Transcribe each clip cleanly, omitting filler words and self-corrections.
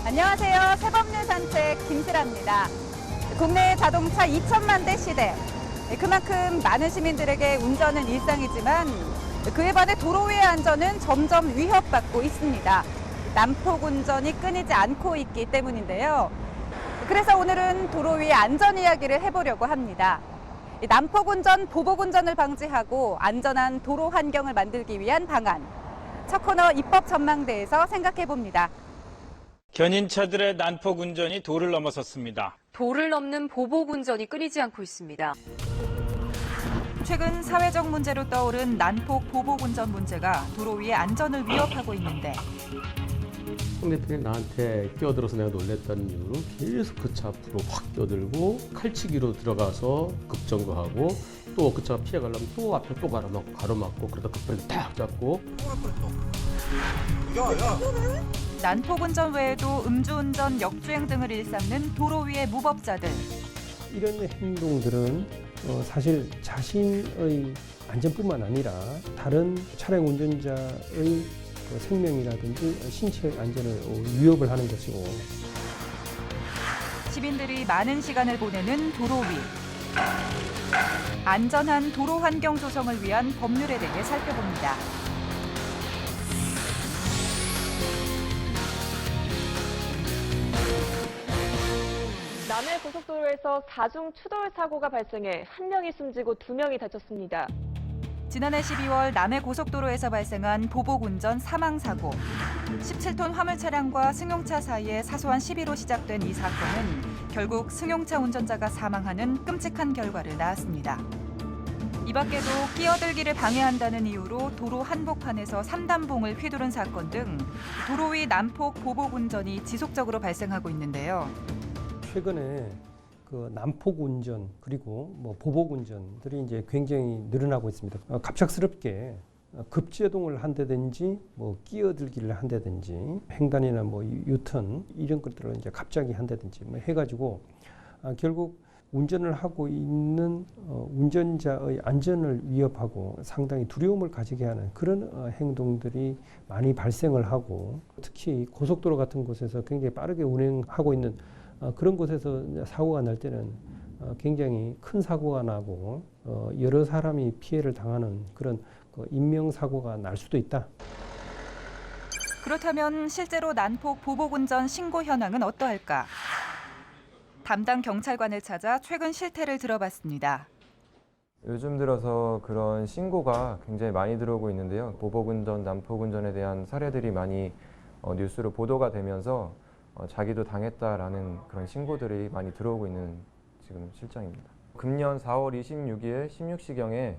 안녕하세요. 새법률 산책 김슬아입니다. 국내 자동차 2천만 대 시대. 그만큼 많은 시민들에게 운전은 일상이지만 그에 반해 도로 위의 안전은 점점 위협받고 있습니다. 난폭 운전이 끊이지 않고 있기 때문인데요. 그래서 오늘은 도로 위의 안전 이야기를 해보려고 합니다. 난폭 운전, 보복 운전을 방지하고 안전한 도로 환경을 만들기 위한 방안. 첫 코너 입법 전망대에서 생각해 봅니다. 견인차들의 난폭 운전이 도를 넘어섰습니다. 도를 넘는 보복 운전이 끊이지 않고 있습니다. 최근 사회적 문제로 떠오른 난폭 보복 운전 문제가 도로 위의 안전을 위협하고 있는데 상대편이 나한테 끼어들어서 내가 놀랬다는 이유로 계속 그 차 앞으로 확 끼어들고 칼치기로 들어가서 급정거하고 또 그 차가 피해가려면 또 앞에 또 가로막고 그러다 급브레이크 탁 잡고. 난폭 운전 외에도 음주운전, 역주행 등을 일삼는 도로 위의 무법자들. 이런 행동들은 사실 자신의 안전뿐만 아니라 다른 차량 운전자의 생명이라든지 신체 안전을 위협을 하는 것이고. 시민들이 많은 시간을 보내는 도로 위. 안전한 도로 환경 조성을 위한 법률에 대해 살펴봅니다. 남해 고속도로에서 4중 추돌 사고가 발생해 1명이 숨지고 2명이 다쳤습니다. 지난해 12월 남해 고속도로에서 발생한 보복 운전 사망 사고. 17톤 화물 차량과 승용차 사이에 사소한 시비로 시작된 이 사건은 결국 승용차 운전자가 사망하는 끔찍한 결과를 낳았습니다. 이 밖에도 끼어들기를 방해한다는 이유로 도로 한복판에서 3단봉을 휘두른 사건 등 도로 위 난폭 보복 운전이 지속적으로 발생하고 있는데요. 최근에 그 난폭 운전 그리고 보복 운전들이 이제 굉장히 늘어나고 있습니다. 갑작스럽게 급제동을 한다든지 끼어들기를 한다든지 횡단이나 유턴 이런 것들을 이제 갑자기 한다든지 해가지고 결국 운전을 하고 있는 운전자의 안전을 위협하고 상당히 두려움을 가지게 하는 그런 행동들이 많이 발생을 하고 특히 고속도로 같은 곳에서 굉장히 빠르게 운행하고 있는 그런 곳에서 사고가 날 때는 굉장히 큰 사고가 나고 여러 사람이 피해를 당하는 그런 인명사고가 날 수도 있다. 그렇다면 실제로 난폭 보복 운전 신고 현황은 어떠할까? 담당 경찰관을 찾아 최근 실태를 들어봤습니다. 요즘 들어서 그런 신고가 굉장히 많이 들어오고 있는데요. 보복운전, 난폭운전에 대한 사례들이 많이 뉴스로 보도가 되면서 자기도 당했다라는 그런 신고들이 많이 들어오고 있는 지금 실정입니다. 금년 4월 26일 16시경에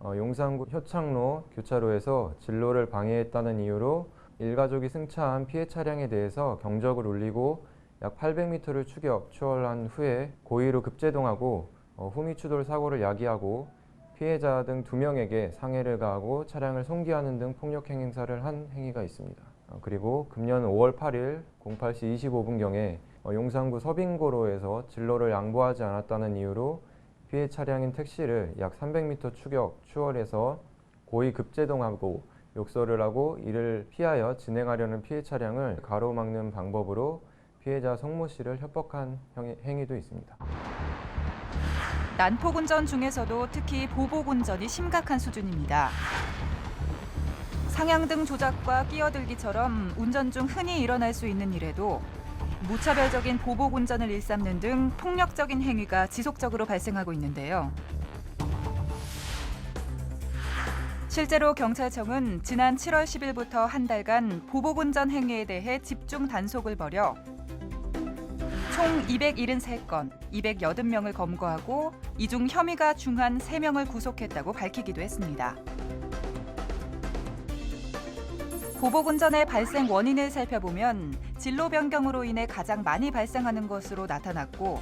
용산구 효창로 교차로에서 진로를 방해했다는 이유로 일가족이 승차한 피해 차량에 대해서 경적을 울리고 약 800m를 추월한 후에 고의로 급제동하고 후미추돌 사고를 야기하고 피해자 등 2명에게 상해를 가하고 차량을 손괴하는 등 폭력행 행사를 한 행위가 있습니다. 그리고 금년 5월 8일 08시 25분경에 용산구 서빙고로에서 진로를 양보하지 않았다는 이유로 피해 차량인 택시를 약 300m 추월해서 고의 급제동하고 욕설을 하고 이를 피하여 진행하려는 피해 차량을 가로막는 방법으로 피해자 성모 씨를 협박한 행위도 있습니다. 난폭 운전 중에서도 특히 보복 운전이 심각한 수준입니다. 상향등 조작과 끼어들기처럼 운전 중 흔히 일어날 수 있는 일에도 무차별적인 보복 운전을 일삼는 등 폭력적인 행위가 지속적으로 발생하고 있는데요. 실제로 경찰청은 지난 7월 10일부터 한 달간 보복 운전 행위에 대해 집중 단속을 벌여 총 273건, 280명을 검거하고 이 중 혐의가 중한 3명을 구속했다고 밝히기도 했습니다. 보복 운전의 발생 원인을 살펴보면 진로 변경으로 인해 가장 많이 발생하는 것으로 나타났고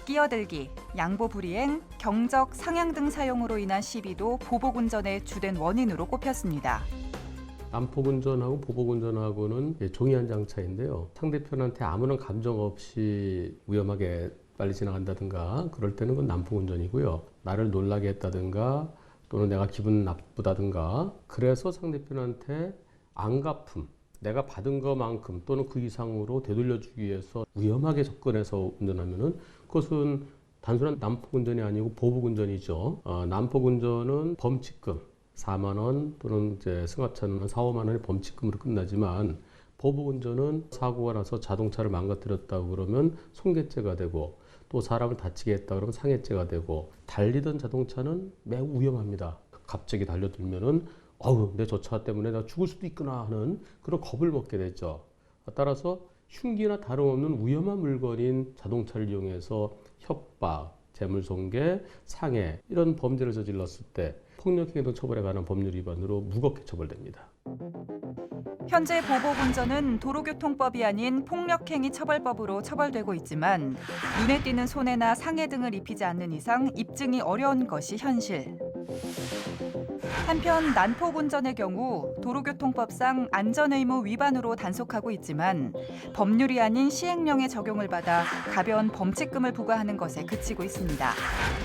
끼어들기, 양보 불이행, 경적, 상향 등 사용으로 인한 시비도 보복 운전의 주된 원인으로 꼽혔습니다. 난폭운전하고 보복운전하고는 종이 한 장 차이인데요. 상대편한테 아무런 감정 없이 위험하게 빨리 지나간다든가 그럴 때는 그건 난폭운전이고요. 나를 놀라게 했다든가 또는 내가 기분 나쁘다든가 그래서 상대편한테 안갚음, 내가 받은 것만큼 또는 그 이상으로 되돌려주기 위해서 위험하게 접근해서 운전하면은 그것은 단순한 난폭운전이 아니고 보복운전이죠. 난폭운전은 범칙금 4만 원 또는 이제 승합차는 4, 5만 원의 범칙금으로 끝나지만 보복운전은 사고가 나서 자동차를 망가뜨렸다고 그러면 손괴죄가 되고 또 사람을 다치게 했다 그러면 상해죄가 되고 달리던 자동차는 매우 위험합니다. 갑자기 달려들면은 내 저 차 때문에 내가 죽을 수도 있구나 하는 그런 겁을 먹게 되죠. 따라서 흉기나 다름없는 위험한 물건인 자동차를 이용해서 협박, 재물손괴, 상해 이런 범죄를 저질렀을 때 폭력행위 등 처벌에 관한 법률 위반으로 무겁게 처벌됩니다. 현재 보복운전은 도로교통법이 아닌 폭력행위 처벌법으로 처벌되고 있지만 눈에 띄는 손해나 상해 등을 입히지 않는 이상 입증이 어려운 것이 현실. 한편 난폭운전의 경우 도로교통법상 안전의무 위반으로 단속하고 있지만 법률이 아닌 시행령의 적용을 받아 가벼운 범칙금을 부과하는 것에 그치고 있습니다.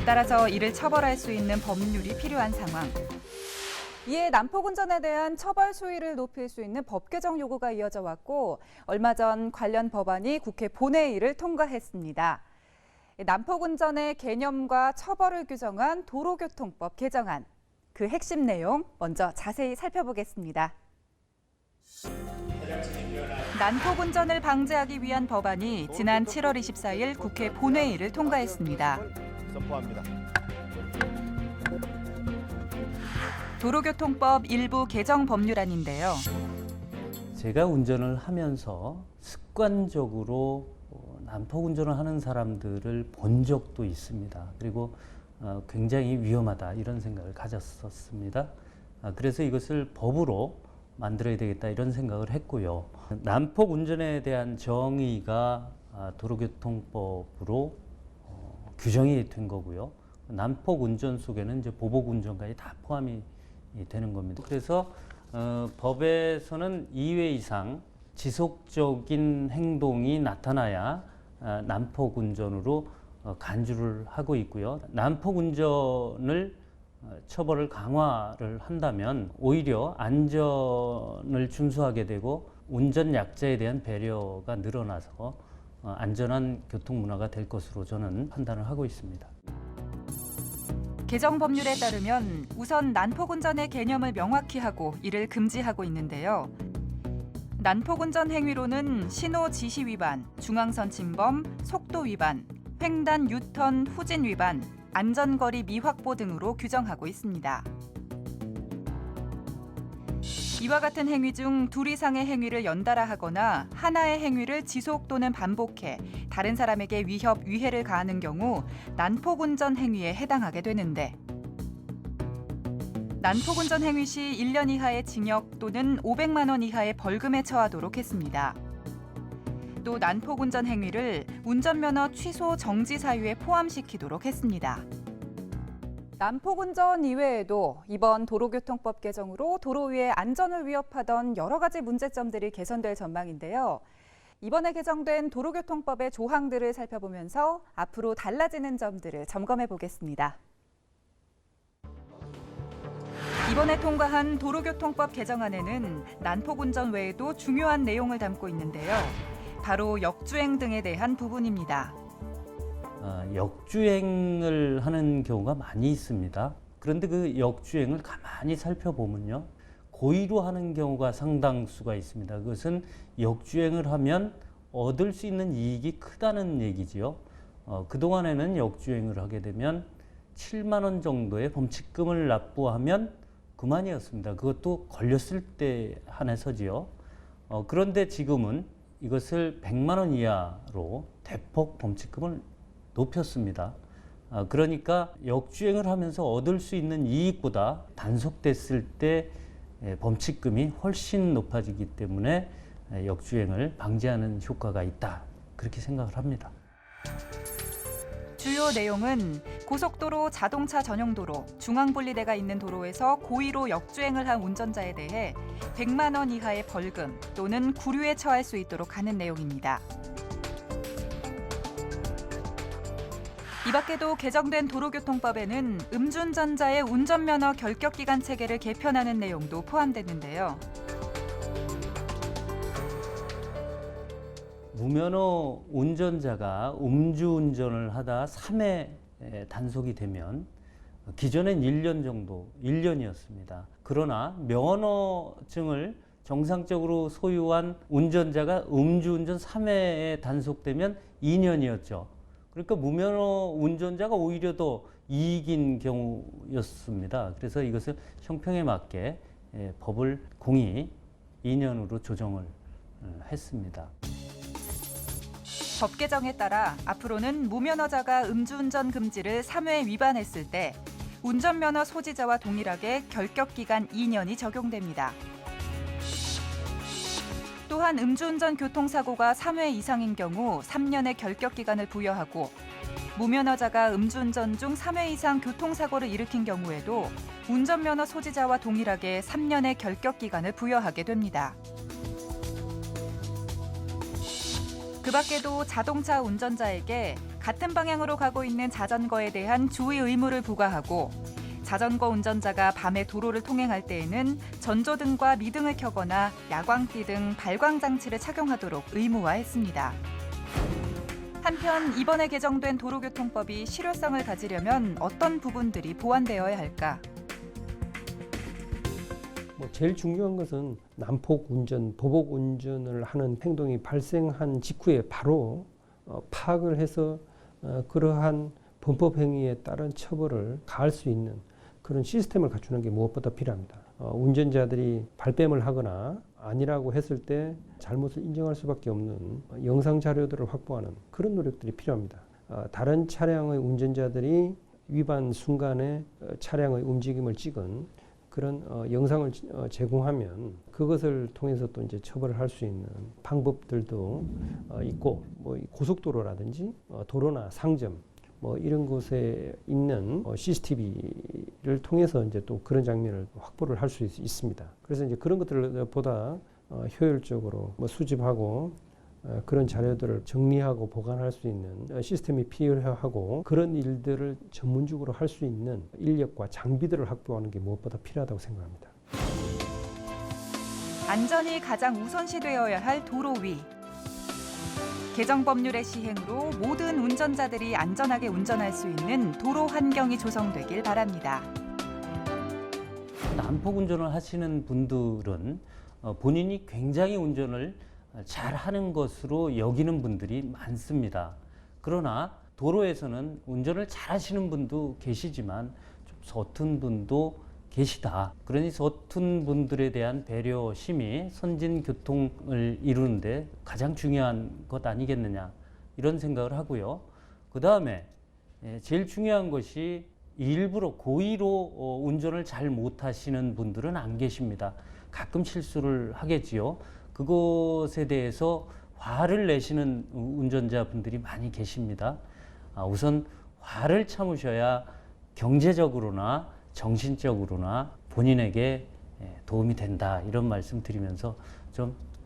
따라서 이를 처벌할 수 있는 법률이 필요한 상황. 이에 난폭운전에 대한 처벌 수위를 높일 수 있는 법 개정 요구가 이어져 왔고 얼마 전 관련 법안이 국회 본회의를 통과했습니다. 난폭운전의 개념과 처벌을 규정한 도로교통법 개정안. 그 핵심 내용 먼저 자세히 살펴보겠습니다. 난폭운전을 방지하기 위한 법안이 지난 7월 24일 국회 본회의를 통과했습니다. 도로교통법 일부 개정 법률안인데요. 제가 운전을 하면서 습관적으로 난폭운전을 하는 사람들을 본 적도 있습니다. 그리고 굉장히 위험하다 이런 생각을 가졌었습니다. 그래서 이것을 법으로 만들어야 되겠다 이런 생각을 했고요. 난폭운전에 대한 정의가 도로교통법으로 규정이 된 거고요. 난폭운전 속에는 이제 보복운전까지 다 포함이 되는 겁니다. 그래서 법에서는 2회 이상 지속적인 행동이 나타나야 난폭운전으로 간주를 하고 있고요. 난폭운전을 처벌을 강화를 한다면 오히려 안전을 준수하게 되고 운전 약자에 대한 배려가 늘어나서 안전한 교통 문화가 될 것으로 저는 판단을 하고 있습니다. 개정 법률에 따르면 우선 난폭운전의 개념을 명확히 하고 이를 금지하고 있는데요. 난폭운전 행위로는 신호 지시 위반, 중앙선 침범, 속도 위반, 횡단 유턴 후진 위반, 안전거리 미확보 등으로 규정하고 있습니다. 이와 같은 행위 중 둘 이상의 행위를 연달아 하거나 하나의 행위를 지속 또는 반복해 다른 사람에게 위협, 위해를 가하는 경우 난폭운전 행위에 해당하게 되는데 난폭운전 행위 시 1년 이하의 징역 또는 500만 원 이하의 벌금에 처하도록 했습니다. 또 난폭운전 행위를 운전면허 취소 정지 사유에 포함시키도록 했습니다. 난폭운전 이외에도 이번 도로교통법 개정으로 도로 위의 안전을 위협하던 여러 가지 문제점들이 개선될 전망인데요. 이번에 개정된 도로교통법의 조항들을 살펴보면서 앞으로 달라지는 점들을 점검해 보겠습니다. 이번에 통과한 도로교통법 개정안에는 난폭운전 외에도 중요한 내용을 담고 있는데요. 바로 역주행 등에 대한 부분입니다. 역주행을 하는 경우가 많이 있습니다. 그런데 그 역주행을 가만히 살펴보면요. 고의로 하는 경우가 상당수가 있습니다. 그것은 역주행을 하면 얻을 수 있는 이익이 크다는 얘기지요. 그동안에는 역주행을 하게 되면 7만 원 정도의 범칙금을 납부하면 그만이었습니다. 그것도 걸렸을 때 한해서지요. 그런데 지금은 이것을 100만 원 이하로 대폭 범칙금을 높였습니다. 그러니까 역주행을 하면서 얻을 수 있는 이익보다 단속됐을 때 범칙금이 훨씬 높아지기 때문에 역주행을 방지하는 효과가 있다. 그렇게 생각을 합니다. 주요 내용은 고속도로, 자동차 전용 도로, 중앙분리대가 있는 도로에서 고의로 역주행을 한 운전자에 대해 100만 원 이하의 벌금 또는 구류에 처할 수 있도록 하는 내용입니다. 이 밖에도 개정된 도로교통법에는 음주운전자의 운전면허 결격기간 체계를 개편하는 내용도 포함됐는데요. 무면허 운전자가 음주운전을 하다 3회 단속이 되면 기존엔 1년 정도, 1년이었습니다. 그러나 면허증을 정상적으로 소유한 운전자가 음주운전 3회에 단속되면 2년이었죠. 그러니까 무면허 운전자가 오히려 더 이익인 경우였습니다. 그래서 이것을 형평에 맞게 법을 공히 2년으로 조정을 했습니다. 법 개정에 따라 앞으로는 무면허자가 음주운전 금지를 3회 위반했을 때 운전면허 소지자와 동일하게 결격기간 2년이 적용됩니다. 또한 음주운전 교통사고가 3회 이상인 경우 3년의 결격기간을 부여하고 무면허자가 음주운전 중 3회 이상 교통사고를 일으킨 경우에도 운전면허 소지자와 동일하게 3년의 결격기간을 부여하게 됩니다. 그 밖에도 자동차 운전자에게 같은 방향으로 가고 있는 자전거에 대한 주의 의무를 부과하고 자전거 운전자가 밤에 도로를 통행할 때에는 전조등과 미등을 켜거나 야광띠 등 발광장치를 착용하도록 의무화했습니다. 한편 이번에 개정된 도로교통법이 실효성을 가지려면 어떤 부분들이 보완되어야 할까? 제일 중요한 것은 난폭 운전, 보복 운전을 하는 행동이 발생한 직후에 바로 파악을 해서 그러한 범법 행위에 따른 처벌을 가할 수 있는 그런 시스템을 갖추는 게 무엇보다 필요합니다. 운전자들이 발뺌을 하거나 아니라고 했을 때 잘못을 인정할 수밖에 없는 영상 자료들을 확보하는 그런 노력들이 필요합니다. 다른 차량의 운전자들이 위반 순간에 차량의 움직임을 찍은 그런 영상을 제공하면 그것을 통해서 또 이제 처벌을 할 수 있는 방법들도 있고, 뭐 고속도로라든지 도로나 상점 뭐 이런 곳에 있는 CCTV를 통해서 이제 또 그런 장면을 확보를 할 수 있습니다. 그래서 이제 그런 것들을 보다 효율적으로 뭐 수집하고 그런 자료들을 정리하고 보관할 수 있는 시스템이 필요하고, 그런 일들을 전문적으로 할 수 있는 인력과 장비들을 확보하는 게 무엇보다 필요하다고 생각합니다. 안전이 가장 우선시되어야 할 도로 위. 개정 법률의 시행으로 모든 운전자들이 안전하게 운전할 수 있는 도로 환경이 조성되길 바랍니다. 난폭 운전을 하시는 분들은 본인이 굉장히 운전을 잘하는 것으로 여기는 분들이 많습니다. 그러나 도로에서는 운전을 잘하시는 분도 계시지만 좀 서툰 분도 계시다. 그러니 서툰 분들에 대한 배려심이 선진 교통을 이루는데 가장 중요한 것 아니겠느냐, 이런 생각을 하고요. 그 다음에 제일 중요한 것이 일부러 고의로 운전을 잘 못하시는 분들은 안 계십니다. 가끔 실수를 하겠지요. 그것에 대해서 화를 내시는 운전자분들이 많이 계십니다. 우선 화를 참으셔야 경제적으로나 정신적으로나 본인에게 도움이 된다, 이런 말씀 드리면서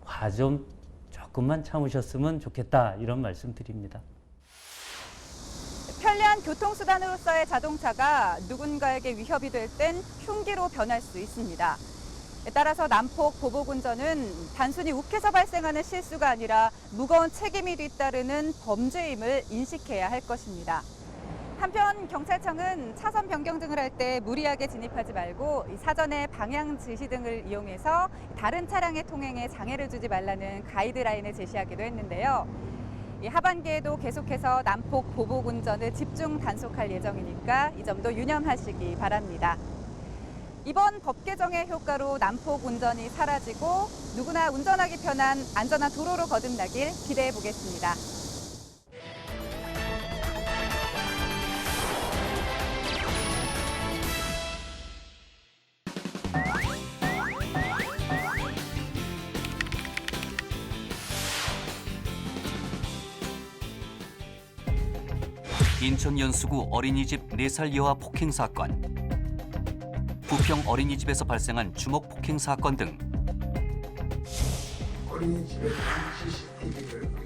화 좀 조금만 참으셨으면 좋겠다, 이런 말씀 드립니다. 편리한 교통수단으로서의 자동차가 누군가에게 위협이 될 땐 흉기로 변할 수 있습니다. 따라서 난폭 보복 운전은 단순히 욱해서 발생하는 실수가 아니라 무거운 책임이 뒤따르는 범죄임을 인식해야 할 것입니다. 한편 경찰청은 차선 변경 등을 할 때 무리하게 진입하지 말고 사전에 방향 지시 등을 이용해서 다른 차량의 통행에 장애를 주지 말라는 가이드라인을 제시하기도 했는데요. 하반기에도 계속해서 난폭 보복 운전을 집중 단속할 예정이니까 이 점도 유념하시기 바랍니다. 이번 법 개정의 효과로 난폭 운전이 사라지고 누구나 운전하기 편한 안전한 도로로 거듭나길 기대해 보겠습니다. 인천 연수구 어린이집 4살 여아 폭행 사건, 부평 어린이집에서 발생한 주먹 폭행 사건 등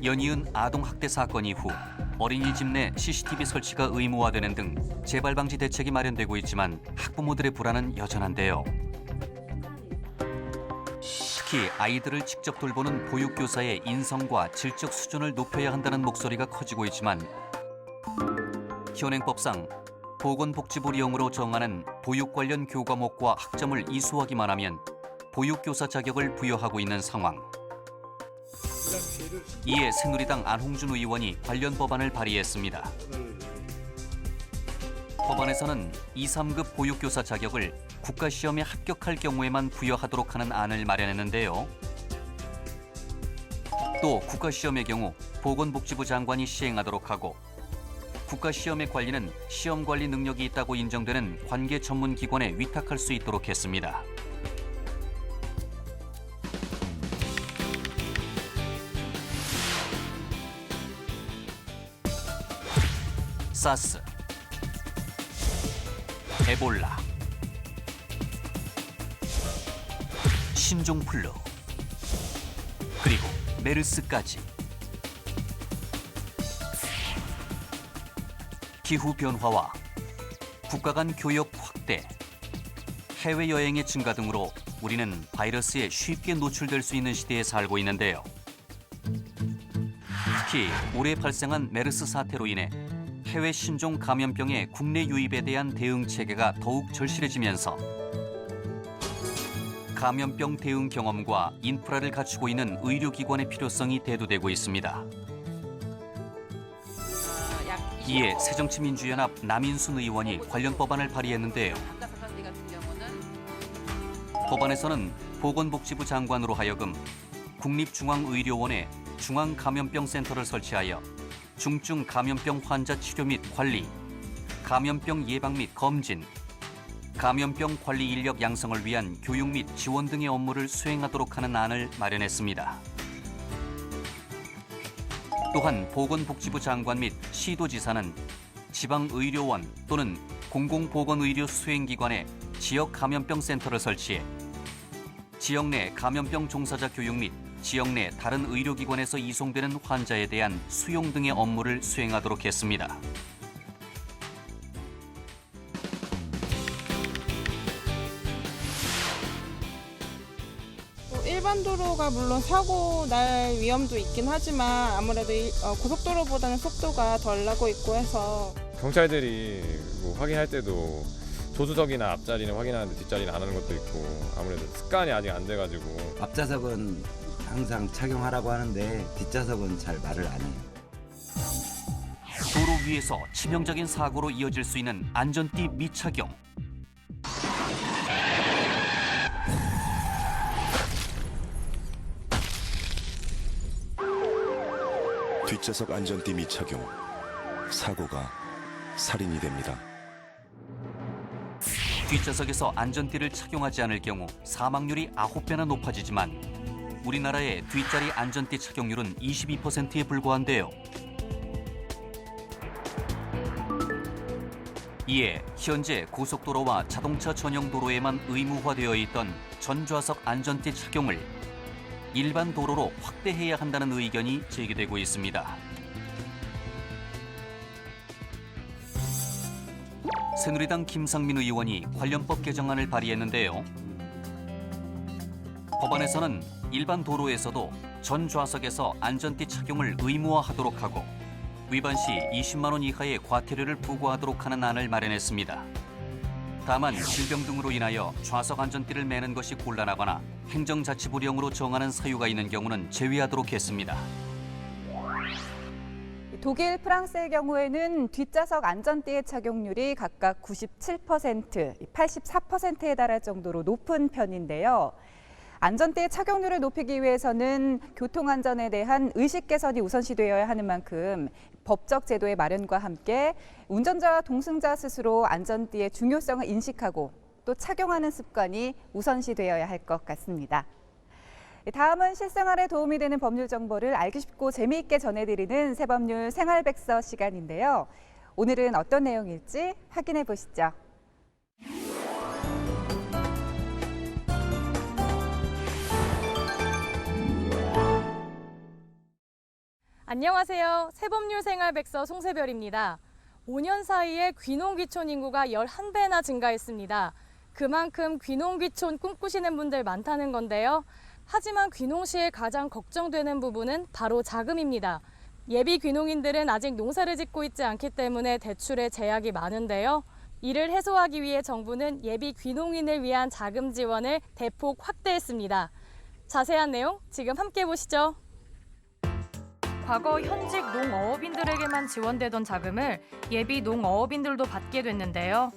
연이은 아동 학대 사건 이후 어린이집 내 CCTV 설치가 의무화되는 등 재발 방지 대책이 마련되고 있지만 학부모들의 불안은 여전한데요. 특히 특히 아이들을 직접 돌보는 보육교사의 인성과 질적 수준을 높여야 한다는 목소리가 커지고 있지만 현행법상 보건복지부령으로 정하는 보육 관련 교과목과 학점을 이수하기만 하면 보육교사 자격을 부여하고 있는 상황. 이에 새누리당 안홍준 의원이 관련 법안을 발의했습니다. 법안에서는 2, 3급 보육교사 자격을 국가시험에 합격할 경우에만 부여하도록 하는 안을 마련했는데요. 또 국가시험의 경우 보건복지부 장관이 시행하도록 하고 국가시험의 관리는 시험관리 능력이 있다고 인정되는 관계 전문기관에 위탁할 수 있도록 했습니다. 사스, 에볼라, 신종플루, 그리고 메르스까지. 기후변화와 국가 간 교역 확대, 해외여행의 증가 등으로 우리는 바이러스에 쉽게 노출될 수 있는 시대에 살고 있는데요. 특히 올해 발생한 메르스 사태로 인해 해외 신종 감염병의 국내 유입에 대한 대응 체계가 더욱 절실해지면서 감염병 대응 경험과 인프라를 갖추고 있는 의료기관의 필요성이 대두되고 있습니다. 이에 새정치민주연합 남인순 의원이 관련 법안을 발의했는데요. 법안에서는 보건복지부 장관으로 하여금 국립중앙의료원에 중앙감염병센터를 설치하여 중증 감염병 환자 치료 및 관리, 감염병 예방 및 검진, 감염병 관리 인력 양성을 위한 교육 및 지원 등의 업무를 수행하도록 하는 안을 마련했습니다. 또한 보건복지부 장관 및 시도지사는 지방의료원 또는 공공보건의료 수행기관에 지역감염병센터를 설치해 지역 내 감염병 종사자 교육 및 지역 내 다른 의료기관에서 이송되는 환자에 대한 수용 등의 업무를 수행하도록 했습니다. 일반 도로가 물론 사고 날 위험도 있긴 하지만 아무래도 고속도로보다는 속도가 덜 나고 있고 해서 경찰들이 뭐 확인할 때도 조수석이나 앞자리는 확인하는데 뒷자리는 안 하는 것도 있고 아무래도 습관이 아직 안 돼가지고 앞좌석은 항상 착용하라고 하는데 뒷좌석은 잘 말을 안 해요. 도로 위에서 치명적인 사고로 이어질 수 있는 안전띠 미착용. 뒷좌석 안전띠 미착용, 사고가 살인이 됩니다. 뒷좌석에서 안전띠를 착용하지 않을 경우 사망률이 9배나 높아지지만 우리나라의 뒷자리 안전띠 착용률은 22%에 불과한데요. 이에 현재 고속도로와 자동차 전용 도로에만 의무화되어 있던 전좌석 안전띠 착용을 일반 도로로 확대해야 한다는 의견이 제기되고 있습니다. 새누리당 김상민 의원이 관련법 개정안을 발의했는데요. 법안에서는 일반 도로에서도 전 좌석에서 안전띠 착용을 의무화하도록 하고 위반 시 20만 원 이하의 과태료를 부과하도록 하는 안을 마련했습니다. 다만 질병 등으로 인하여 좌석 안전띠를 매는 것이 곤란하거나 행정자치부령으로 정하는 사유가 있는 경우는 제외하도록 했습니다. 독일, 프랑스의 경우에는 뒷좌석 안전띠의 착용률이 각각 97%, 84%에 달할 정도로 높은 편인데요. 안전띠의 착용률을 높이기 위해서는 교통안전에 대한 의식 개선이 우선시되어야 하는 만큼 법적 제도의 마련과 함께 운전자와 동승자 스스로 안전띠의 중요성을 인식하고 또 착용하는 습관이 우선시되어야 할 것 같습니다. 다음은 실생활에 도움이 되는 법률 정보를 알기 쉽고 재미있게 전해드리는 새법률 생활백서 시간인데요. 오늘은 어떤 내용일지 확인해 보시죠. 안녕하세요. 새법률 생활백서 송세별입니다. 5년 사이에 귀농귀촌 인구가 11배나 증가했습니다. 그만큼 귀농귀촌 꿈꾸시는 분들 많다는 건데요. 하지만 귀농시에 가장 걱정되는 부분은 바로 자금입니다. 예비 귀농인들은 아직 농사를 짓고 있지 않기 때문에 대출에 제약이 많은데요. 이를 해소하기 위해 정부는 예비 귀농인을 위한 자금 지원을 대폭 확대했습니다. 자세한 내용 지금 함께 보시죠. 과거 현직 농어업인들에게만 지원되던 자금을 예비 농어업인들도 받게 됐는데요.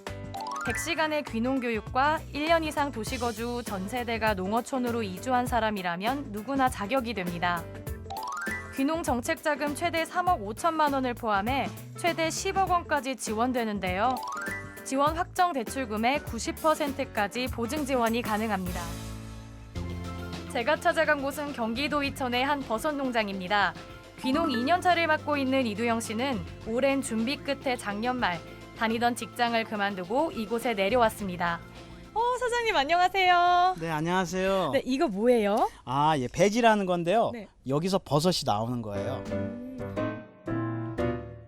100시간의 귀농교육과 1년 이상 도시거주 후 전 세대가 농어촌으로 이주한 사람이라면 누구나 자격이 됩니다. 귀농정책자금 최대 3억 5천만 원을 포함해 최대 10억 원까지 지원되는데요. 지원 확정 대출금의 90%까지 보증 지원이 가능합니다. 제가 찾아간 곳은 경기도 이천의 한 버섯 농장입니다. 귀농 2년차를 맡고 있는 이두영 씨는 오랜 준비 끝에 작년 말 다니던 직장을 그만두고 이곳에 내려왔습니다. 사장님 안녕하세요. 네, 안녕하세요. 네, 이거 뭐예요? 예, 배지라는 건데요. 네. 여기서 버섯이 나오는 거예요.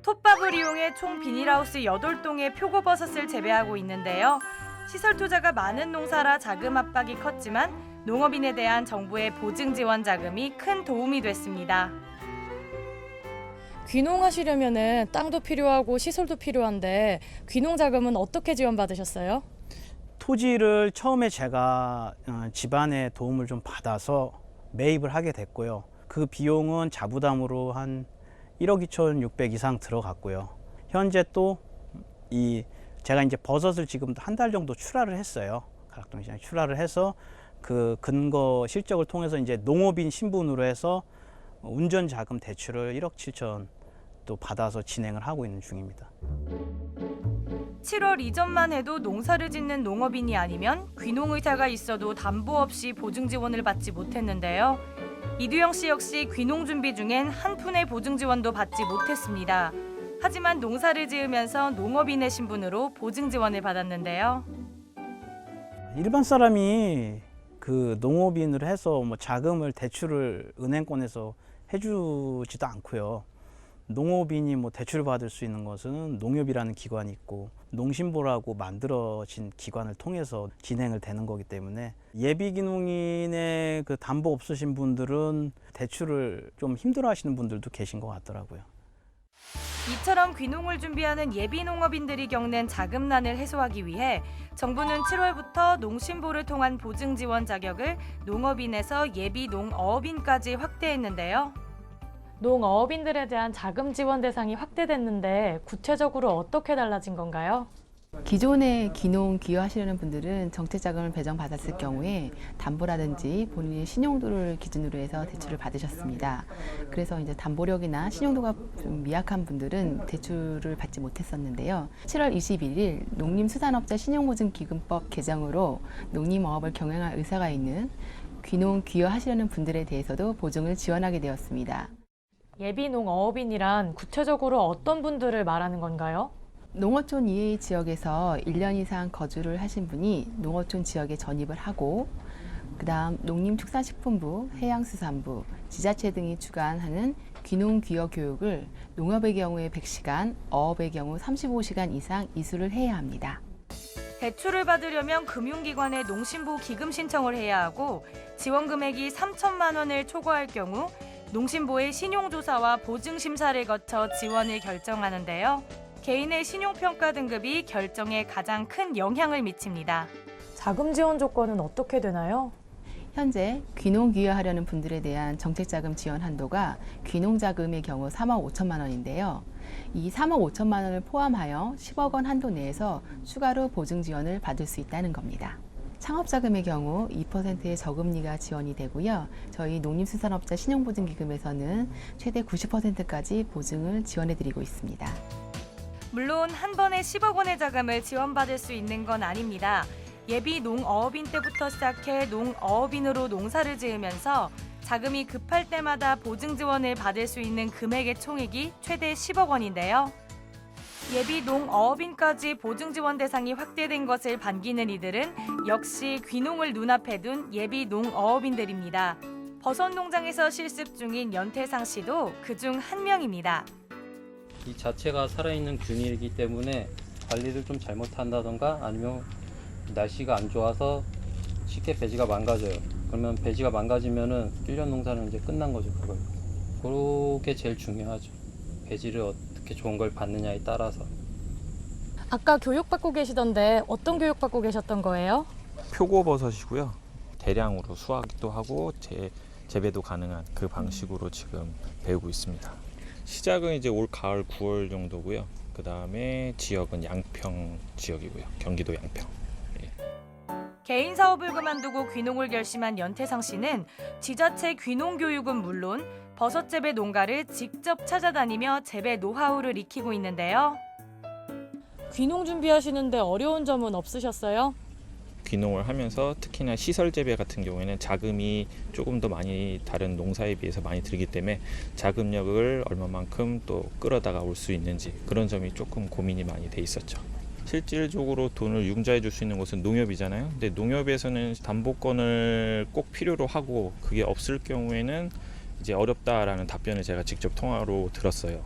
톱밥을 이용해 총 비닐하우스 8동의 표고버섯을 재배하고 있는데요. 시설 투자가 많은 농사라 자금 압박이 컸지만 농업인에 대한 정부의 보증 지원 자금이 큰 도움이 됐습니다. 귀농하시려면 땅도 필요하고 시설도 필요한데 귀농 자금은 어떻게 지원받으셨어요? 토지를 처음에 제가 집안의 도움을 좀 받아서 매입을 하게 됐고요. 그 비용은 자부담으로 한 1억 2,600 이상 들어갔고요. 현재 또 제가 이제 버섯을 지금 한 달 정도 출하를 했어요. 가락동시장에 출하를 해서 그 근거 실적을 통해서 이제 농업인 신분으로 해서 운전 자금 대출을 1억 7천 또 받아서 진행을 하고 있는 중입니다. 7월 이전만 해도 농사를 짓는 농업인이 아니면 귀농 의사가 있어도 담보 없이 보증 지원을 받지 못했는데요. 이두영 씨 역시 귀농 준비 중엔 한 푼의 보증 지원도 받지 못했습니다. 하지만 농사를 지으면서 농업인의 신분으로 보증 지원을 받았는데요. 일반 사람이 그 농업인으로 해서 뭐 자금을 대출을 은행권에서 해주지도 않고요. 농업인이 뭐 대출을 받을 수 있는 것은 농협이라는 기관이 있고 농신보라고 만들어진 기관을 통해서 진행을 되는 거기 때문에 예비귀농인의 그 담보 없으신 분들은 대출을 좀 힘들어하시는 분들도 계신 것 같더라고요. 이처럼 귀농을 준비하는 예비 농업인들이 겪는 자금난을 해소하기 위해 정부는 7월부터 농신보를 통한 보증 지원 자격을 농업인에서 예비 농어업인까지 확대했는데요. 농어업인들에 대한 자금 지원 대상이 확대됐는데 구체적으로 어떻게 달라진 건가요? 기존에 귀농 기여하시려는 분들은 정책자금을 배정받았을 경우에 담보라든지 본인의 신용도를 기준으로 해서 대출을 받으셨습니다. 그래서 이제 담보력이나 신용도가 좀 미약한 분들은 대출을 받지 못했었는데요. 7월 21일 농림수산업자 신용보증기금법 개정으로 농림어업을 경영할 의사가 있는 귀농 기여하시려는 분들에 대해서도 보증을 지원하게 되었습니다. 예비 농어업인이란 구체적으로 어떤 분들을 말하는 건가요? 농어촌 이외의 지역에서 1년 이상 거주를 하신 분이 농어촌 지역에 전입을 하고 그다음 농림축산식품부, 해양수산부, 지자체 등이 주관하는 귀농귀여 교육을 농업의 경우에 100시간, 어업의 경우 35시간 이상 이수를 해야 합니다. 대출을 받으려면 금융기관에 농신보 기금 신청을 해야 하고 지원 금액이 3천만 원을 초과할 경우 농신보의 신용조사와 보증심사를 거쳐 지원을 결정하는데요. 개인의 신용평가 등급이 결정에 가장 큰 영향을 미칩니다. 자금 지원 조건은 어떻게 되나요? 현재 귀농 귀여하려는 분들에 대한 정책자금 지원 한도가 귀농자금의 경우 3억 5천만 원인데요. 이 3억 5천만 원을 포함하여 10억 원 한도 내에서 추가로 보증 지원을 받을 수 있다는 겁니다. 창업자금의 경우 2%의 저금리가 지원이 되고요. 저희 농림수산업자 신용보증기금에서는 최대 90%까지 보증을 지원해드리고 있습니다. 물론 한 번에 10억 원의 자금을 지원받을 수 있는 건 아닙니다. 예비 농어업인 때부터 시작해 농어업인으로 농사를 지으면서 자금이 급할 때마다 보증 지원을 받을 수 있는 금액의 총액이 최대 10억 원인데요. 예비 농어업인까지 보증 지원 대상이 확대된 것을 반기는 이들은 역시 귀농을 눈앞에 둔 예비 농어업인들입니다. 버섯 농장에서 실습 중인 연태상 씨도 그중 한 명입니다. 이 자체가 살아있는 균이기 때문에 관리를 좀 잘못한다던가 아니면 날씨가 안 좋아서 쉽게 배지가 망가져요. 그러면 배지가 망가지면은 1년 농사는 이제 끝난 거죠, 그걸. 그게 제일 중요하죠. 배지를 어떻게 좋은 걸 받느냐에 따라서. 아까 교육받고 계시던데 어떤 교육받고 계셨던 거예요? 표고버섯이고요. 대량으로 수확도 하고 재배도 가능한 그 방식으로 지금 배우고 있습니다. 시작은 이제 올 가을 9월 정도고요. 그 다음에 지역은 양평 지역이고요. 경기도 양평. 개인 사업을 그만두고 귀농을 결심한 연태상 씨는 지자체 귀농 교육은 물론 버섯 재배 농가를 직접 찾아다니며 재배 노하우를 익히고 있는데요. 귀농 준비하시는데 어려운 점은 없으셨어요? 귀농을 하면서 특히나 시설 재배 같은 경우에는 자금이 조금 더 많이 다른 농사에 비해서 많이 들기 때문에 자금력을 얼마만큼 또 끌어다가 올 수 있는지 그런 점이 조금 고민이 많이 돼 있었죠. 실질적으로 돈을 융자해 줄 수 있는 곳은 농협이잖아요. 근데 농협에서는 담보권을 꼭 필요로 하고 그게 없을 경우에는 이제 어렵다라는 답변을 제가 직접 통화로 들었어요.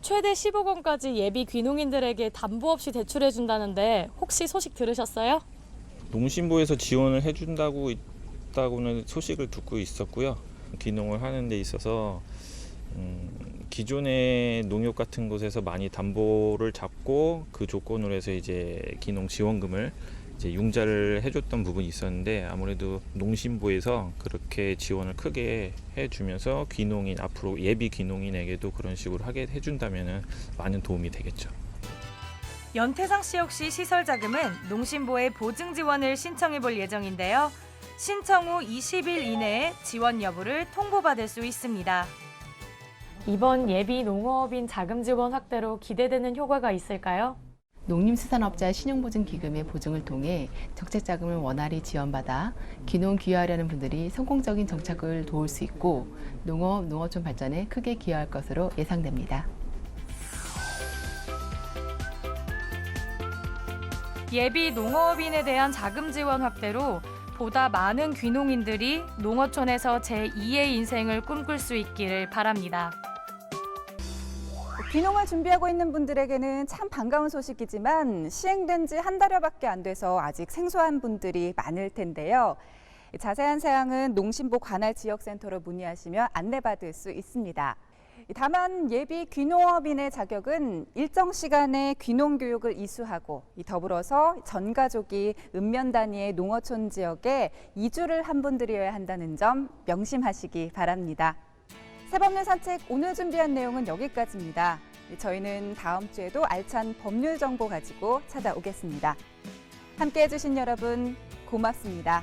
최대 10억 원까지 예비 귀농인들에게 담보 없이 대출해 준다는데 혹시 소식 들으셨어요? 농심부에서 지원을 해준다고는 소식을 듣고 있었고요. 귀농을 하는 데 있어서 기존의 농협 같은 곳에서 많이 담보를 잡고 그 조건으로 해서 이제 귀농 지원금을 이제 융자를 해줬던 부분이 있었는데 아무래도 농심부에서 그렇게 지원을 크게 해주면서 귀농인 앞으로 예비 귀농인에게도 그런 식으로 하게 해준다면은 많은 도움이 되겠죠. 연태상 씨 역시 시설 자금은 농심부에 보증 지원을 신청해 볼 예정인데요. 신청 후 20일 이내에 지원 여부를 통보받을 수 있습니다. 이번 예비 농어업인 자금 지원 확대로 기대되는 효과가 있을까요? 농림수산업자 신용보증기금의 보증을 통해 정책자금을 원활히 지원받아 귀농 귀화하려는 분들이 성공적인 정착을 도울 수 있고 농업, 농어촌 발전에 크게 기여할 것으로 예상됩니다. 예비 농어업인에 대한 자금 지원 확대로 보다 많은 귀농인들이 농어촌에서 제2의 인생을 꿈꿀 수 있기를 바랍니다. 귀농을 준비하고 있는 분들에게는 참 반가운 소식이지만 시행된 지 한 달여밖에 안 돼서 아직 생소한 분들이 많을 텐데요. 자세한 사항은 농심부 관할 지역센터로 문의하시면 안내받을 수 있습니다. 다만 예비 귀농업인의 자격은 일정 시간의 귀농 교육을 이수하고 더불어서 전 가족이 읍면 단위의 농어촌 지역에 이주를 한 분들이어야 한다는 점 명심하시기 바랍니다. 새법률 산책 오늘 준비한 내용은 여기까지입니다. 저희는 다음 주에도 알찬 법률 정보 가지고 찾아오겠습니다. 함께해 주신 여러분 고맙습니다.